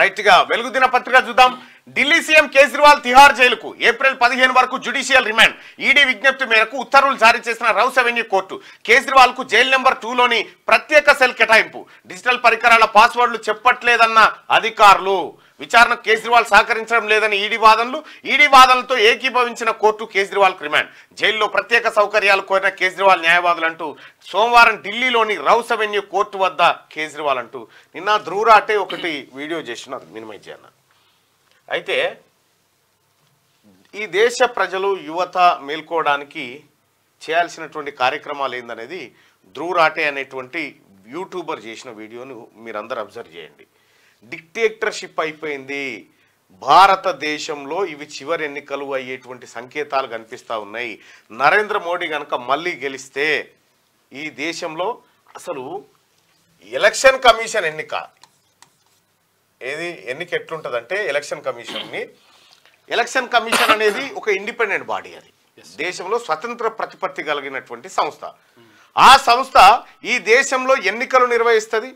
Right గా వెలుగు దినపత్రిక చూద్దాం. ఢిల్లీ సీఎం కేజ్రీవాల్ తిహార్ జైలుకు ఏప్రిల్ 15 వరకు జ్యుడిషియల్ రిమాండ్. ఈడీ విజ్ఞప్తి మేరకు ఉత్తర్వులు జారీ చేసిన రౌస్ అవెన్యూ కోర్టు కేజ్రీవాల్ కు జైలు నెంబర్ 2లోని ప్రత్యేక సెల్ కేటాయింపు. డిజిటల్ పరికరాల పాస్వర్డ్లు చెప్పట్లేదన్న అధికారులు. విచారణకు కేజ్రీవాల్ సహకరించడం లేదని ఈడీ వాదనలతో ఏకీభవించిన కోర్టు కేజ్రీవాల్ రిమాండ్. జైల్లో ప్రత్యేక సౌకర్యాలు కోరిన కేజ్రీవాల్ న్యాయవాదులంటూ సోమవారం ఢిల్లీలోని రౌస్ అవెన్యూ కోర్టు వద్ద కేజ్రీవాల్ అంటూ నిన్న ధ్రువరాటే ఒకటి వీడియో చేస్తున్నారు మినిమైజ్ చేయన్న. అయితే ఈ దేశ ప్రజలు యువత మేల్కోవడానికి చేయాల్సినటువంటి కార్యక్రమాలు ఏందనేది ధ్రువరాటే అనేటువంటి యూట్యూబర్ చేసిన వీడియోను మీరందరూ అబ్జర్వ్ చేయండి. డిక్టేటర్షిప్ అయిపోయింది భారతదేశంలో, ఇవి చివరి ఎన్నికలు అయ్యేటువంటి సంకేతాలు కనిపిస్తూ ఉన్నాయి. నరేంద్ర మోడీ కనుక మళ్ళీ గెలిస్తే ఈ దేశంలో అసలు ఎలక్షన్ కమిషన్ ఎన్నిక ఎట్లుంటుందంటే ఎలక్షన్ కమిషన్ అనేది ఒక ఇండిపెండెంట్ బాడీ. అది దేశంలో స్వతంత్ర ప్రతిపత్తి కలిగినటువంటి సంస్థ. ఆ సంస్థ ఈ దేశంలో ఎన్నికలు నిర్వహిస్తుంది,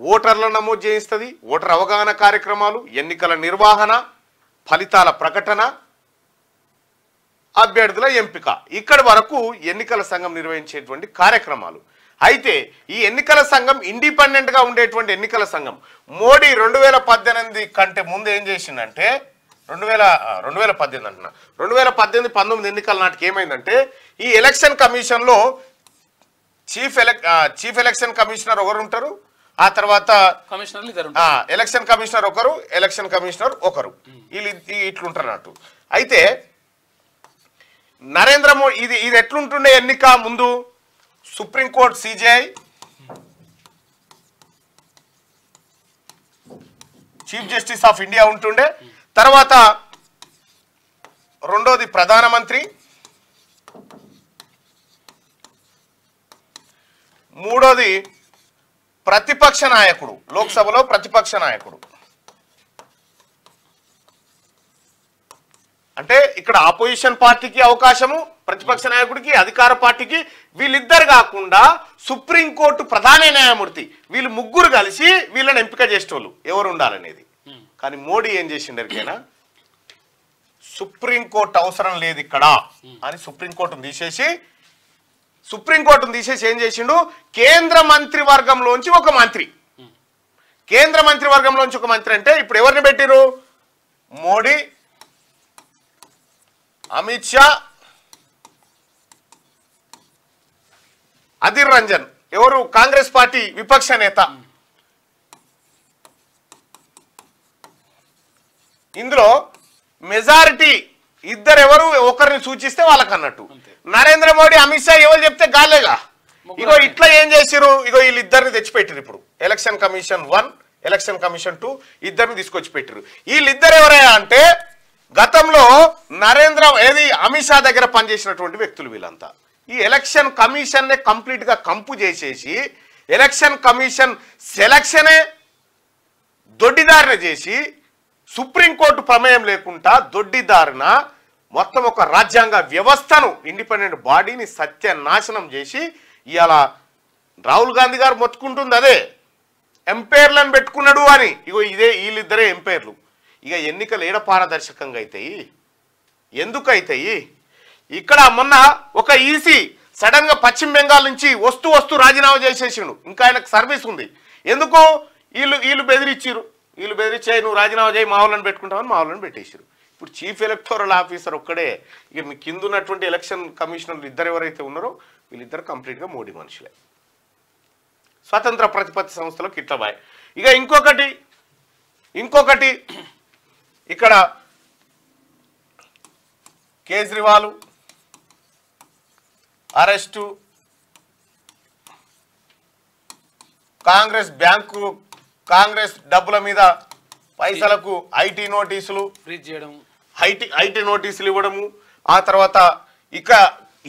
ఓటర్లను నమోదు చేయిస్తుంది, ఓటర్ అవగాహన కార్యక్రమాలు, ఎన్నికల నిర్వహణ, ఫలితాల ప్రకటన, అభ్యర్థుల ఎంపిక, ఇక్కడి వరకు ఎన్నికల సంఘం నిర్వహించేటువంటి కార్యక్రమాలు. అయితే ఈ ఎన్నికల సంఘం ఇండిపెండెంట్గా ఉండేటువంటి ఎన్నికల సంఘం మోడీ 2018 కంటే ముందు ఏం చేసిందంటే 2018-19 ఎన్నికల నాటికి ఏమైందంటే ఈ ఎలక్షన్ కమిషన్లో చీఫ్ ఎలక్షన్ కమిషనర్ ఒకరు ఉంటారు, ఆ తర్వాత ఎలక్షన్ కమిషనర్ ఒకరు, ఎలక్షన్ కమిషనర్ ఒకరు, వీళ్ళు ఇట్లుంటారు అన్నట్టు. అయితే నరేంద్ర మోడీ ఇది ఎట్లుంటుండే ఎన్నిక ముందు supreme court CJI, chief justice of India ఉంటుండే, తర్వాత రెండోది ప్రధానమంత్రి, మూడోది ప్రతిపక్ష నాయకుడు, లోక్సభలో ప్రతిపక్ష నాయకుడు. అంటే ఇక్కడ ఆపోజిషన్ పార్టీకి అవకాశము, ప్రతిపక్ష నాయకుడికి, అధికార పార్టీకి. వీళ్ళిద్దరు కాకుండా సుప్రీంకోర్టు ప్రధాన న్యాయమూర్తి, వీళ్ళు ముగ్గురు కలిసి వీళ్ళని ఎంపిక చేసేటోళ్ళు ఎవరు ఉండాలనేది. కానీ మోడీ ఏం చేసిండు ఎరికైనా, సుప్రీంకోర్టు అవసరం లేదు ఇక్కడ అని సుప్రీంకోర్టును తీసేసి ఏం చేసిండు, కేంద్ర మంత్రివర్గంలోంచి ఒక మంత్రి అంటే ఇప్పుడు ఎవరిని పెట్టిరు, మోడీ, అమిత్ షా, అధీర్ రంజన్, ఎవరు కాంగ్రెస్ పార్టీ విపక్ష నేత. ఇందులో మెజారిటీ ఇద్దరెవరు ఒకరిని సూచిస్తే వాళ్ళకి అన్నట్టు. నరేంద్ర మోడీ, అమిత్ షా ఎవరు చెప్తే గాలేగా. ఇగో ఇట్లా ఏం చేసిరు, ఇగో వీళ్ళిద్దరిని తెచ్చిపెట్టిరు. ఇప్పుడు ఎలక్షన్ కమిషన్ 1, ఎలక్షన్ కమిషన్ 2 ఇద్దరిని తీసుకొచ్చి పెట్టిరు. వీళ్ళిద్దరు ఎవరయ్యా అంటే గతంలో అమిత్ షా దగ్గర పనిచేసినటువంటి వ్యక్తులు వీళ్ళంతా. ఈ ఎలక్షన్ కమిషన్ నే కంప్లీట్ గా కంపు చేసేసి ఎలక్షన్ కమిషన్ సెలక్షనే దొడ్డిదారిన చేసి సుప్రీంకోర్టు ప్రమేయం లేకుండా దొడ్డిదారిన మొత్తం ఒక రాజ్యాంగ వ్యవస్థను, ఇండిపెండెంట్ బాడీని సత్యనాశనం చేసి ఇవాళ రాహుల్ గాంధీ గారు మొత్తుకుంటుంది అదే, ఎంపైర్లను పెట్టుకున్నాడు అని. ఇగో వీళ్ళిద్దరే ఎంపైర్లు. ఇక ఎన్నికలు ఏడ పారదర్శకంగా అవుతాయి, ఎందుకు అవుతాయి? ఇక్కడ మొన్న ఒక ఈసీ సడన్ గా పశ్చిమ బెంగాల్ నుంచి వస్తూ రాజీనామా చేసేసిండు. ఇంకా ఆయనకు సర్వీస్ ఉంది. ఎందుకు? వీళ్ళు బెదిరించారు. నువ్వు రాజీనామా చేయి, మా వాళ్ళని పెట్టుకుంటామని మా వాళ్ళని పెట్టేసారు. ఇప్పుడు చీఫ్ ఎలక్టోరల్ ఆఫీసర్ ఒక్కడే. ఇక మీ కింద ఉన్నటువంటి ఎలక్షన్ కమిషనర్లు ఇద్దరు ఎవరైతే ఉన్నారో వీళ్ళిద్దరు కంప్లీట్గా మోడీ మనుషులే. స్వతంత్ర ప్రతిపత్తి సంస్థలో కిట్లబాయ్. ఇక ఇంకొకటి ఇక్కడ కేజ్రీవాల్ అరెస్టు, కాంగ్రెస్ డబ్బుల మీద పైసలకు ఐటీ నోటీసులు ఇవ్వడము, ఆ తర్వాత ఇక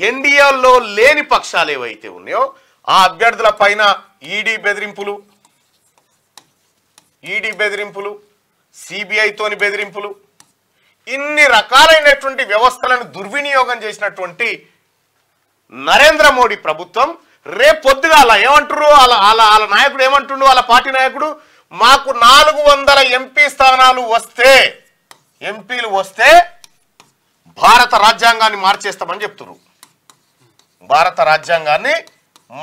ఎన్డీఏలో లేని పక్షాలు ఏవైతే ఉన్నాయో ఆ అభ్యర్థుల పైన ఈడీ బెదిరింపులు, సిబిఐతోని బెదిరింపులు, ఇన్ని రకాలైనటువంటి వ్యవస్థలను దుర్వినియోగం చేసినటువంటి నరేంద్ర మోడీ ప్రభుత్వం రేపు పొద్దుగాల ఏమంటారు, వాళ్ళ నాయకుడు ఏమంటుండు, వాళ్ళ పార్టీ నాయకుడు, మాకు 400 ఎంపీ స్థానాలు వస్తే ఎంపీలు వస్తే భారత రాజ్యాంగాన్ని మార్చేస్తామని చెప్తున్నారు. భారత రాజ్యాంగాన్ని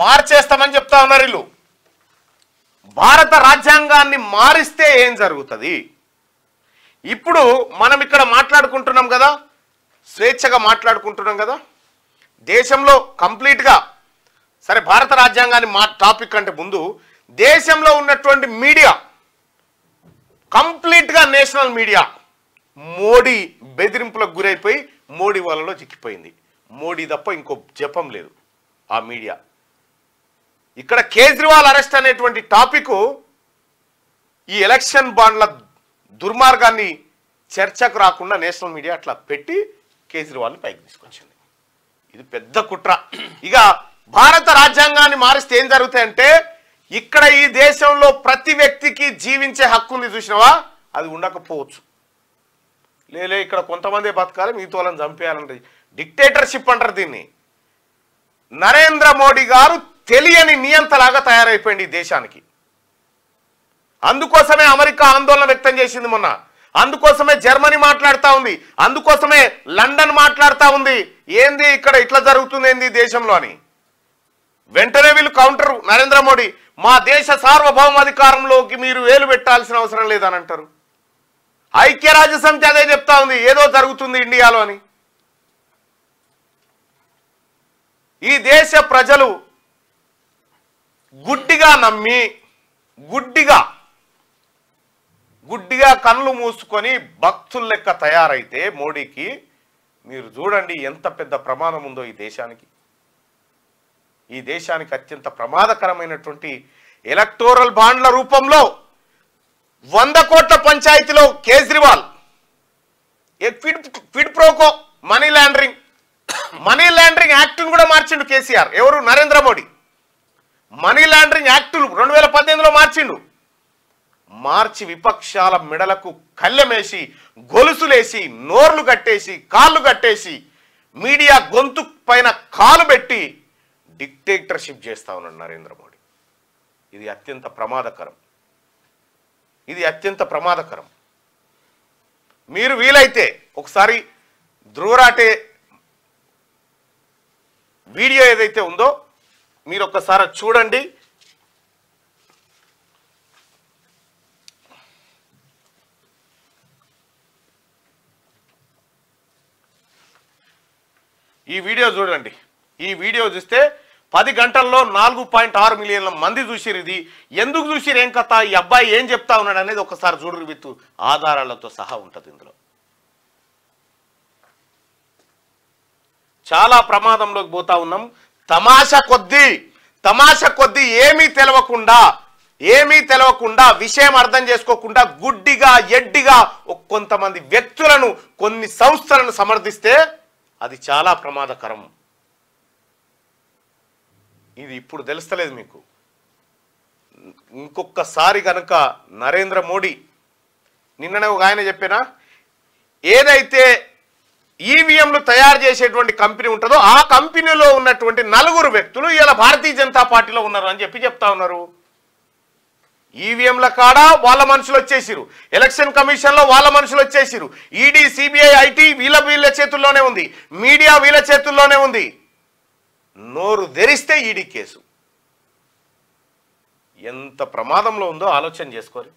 మార్చేస్తామని చెప్తా ఉన్నారు వీళ్ళు. భారత రాజ్యాంగాన్ని మారిస్తే ఏం జరుగుతుంది? ఇప్పుడు మనం ఇక్కడ మాట్లాడుకుంటున్నాం కదా, స్వేచ్ఛగా మాట్లాడుకుంటున్నాం కదా, దేశంలో కంప్లీట్గా సరే భారత రాజ్యాంగాన్ని టాపిక్ అంటే ముందు దేశంలో ఉన్నటువంటి మీడియా కంప్లీట్గా నేషనల్ మీడియా మోడీ బెదిరింపులకు గురైపోయి మోడీ వాళ్ళలో చిక్కిపోయింది. మోడీ తప్ప ఇంకో జపం లేదు ఆ మీడియా. ఇక్కడ కేజ్రీవాల్ అరెస్ట్ అనేటువంటి టాపిక్ ఈ ఎలక్షన్ బాండ్ల దుర్మార్గాన్ని చర్చకు రాకుండా నేషనల్ మీడియా అట్లా పెట్టి కేజ్రీవాల్ని పైకి తీసుకొచ్చింది. ఇది పెద్ద కుట్ర. ఇక భారత రాజ్యాంగాన్ని మారిస్తే ఏం జరుగుతాయంటే ఇక్కడ ఈ దేశంలో ప్రతి వ్యక్తికి జీవించే హక్కు ఉంది చూసినావా, అది ఉండకపోవచ్చు. లేలే ఇక్కడ కొంతమంది బతకాలి మిగతా వాళ్ళని చంపేయాలంటే డిక్టేటర్షిప్ అంటారు దీన్ని. నరేంద్ర మోడీ గారు తెలియని నియంతలాగా తయారైపోయింది ఈ దేశానికి. అందుకోసమే అమెరికా ఆందోళన వ్యక్తం చేసింది మొన్న, అందుకోసమే జర్మనీ మాట్లాడుతూ ఉంది, అందుకోసమే లండన్ మాట్లాడుతూ ఉంది. ఏంది ఇక్కడ ఇట్లా జరుగుతుంది ఏంది దేశంలో అని. వెంటనే వీళ్ళు కౌంటర్ నరేంద్ర మోడీ, మా దేశ సార్వభౌమాధికారంలోకి మీరు వేలు పెట్టాల్సిన అవసరం లేదని అంటారు. ఐక్యరాజ్య సమితి అదే చెప్తా ఉంది, ఏదో జరుగుతుంది ఇండియాలో అని. ఈ దేశ ప్రజలు గుడ్డిగా నమ్మి గుడ్డిగా కళ్ళు మూసుకొని భక్తుల లెక్క తయారైతే మోడీకి మీరు చూడండి ఎంత పెద్ద ప్రమాదం ఉందో ఈ దేశానికి. ఈ దేశానికి అత్యంత ప్రమాదకరమైనటువంటి ఎలక్టోరల్ బాండ్ల రూపంలో 100 కోట్ల పంచాయతీలో Kejriwal quid pro quo money laundering యాక్ట్ను కూడా మార్చిండు కేసీఆర్. ఎవరు? నరేంద్ర మోడీ. మనీ లాండరింగ్ యాక్టులు 2018లో మార్చి విపక్షాల మెడలకు కళ్ళెమేసి గొలుసులేసి నోర్లు కట్టేసి కాళ్ళు కట్టేసి మీడియా గొంతు పైన కాలు పెట్టి డిక్టేటర్షిప్ చేస్తా ఉన్నాడు నరేంద్ర మోడీ. ఇది అత్యంత ప్రమాదకరం. మీరు వీలైతే ఒకసారి ధ్రువరాటే వీడియో ఏదైతే ఉందో మీరు ఒక్కసారి చూడండి. ఈ వీడియో చూడండి. ఈ వీడియో చూస్తే 10 గంటల్లో 4.6 మిలియన్ల మంది చూసిరు. ఇది ఎందుకు చూసిరు, ఏం కథ, ఈ అబ్బాయి ఏం చెప్తా ఉన్నాడు అనేది ఒకసారి చూడరు, విత్ ఆధారాలతో సహా ఉంటుంది ఇందులో. చాలా ప్రమాదంలోకి పోతా ఉన్నాం. తమాషా కొద్దీ ఏమీ తెలవకుండా విషయం అర్థం చేసుకోకుండా గుడ్డిగా ఎడ్డిగా కొంతమంది వ్యక్తులను కొన్ని సంస్థలను సమర్థిస్తే అది చాలా ప్రమాదకరం. ఇది ఇప్పుడు తెలుస్తలేదు మీకు. ఇంకొకసారి కనుక నరేంద్ర మోడీ, నిన్ననే ఒక ఆయన చెప్పినా, ఏదైతే ఈవీఎంలు తయారు చేసేటువంటి కంపెనీ ఉంటుందో ఆ కంపెనీలో ఉన్నటువంటి 4 వ్యక్తులు ఇలా భారతీయ జనతా పార్టీలో ఉన్నారు అని చెప్తా ఉన్నారు. ఈవీఎంల కాడ వాళ్ళ మనుషులు వచ్చేసిరు, ఎలక్షన్ కమిషన్లో వాళ్ళ మనుషులు వచ్చేసిరు, ఈడీ సిబిఐ ఐటీ వీళ్ళ చేతుల్లోనే ఉంది, మీడియా వీళ్ళ చేతుల్లోనే ఉంది. నోరు తెరిస్తే ఈడీ కేసు. ఎంత ప్రమాదంలో ఉందో ఆలోచన చేసుకోరు.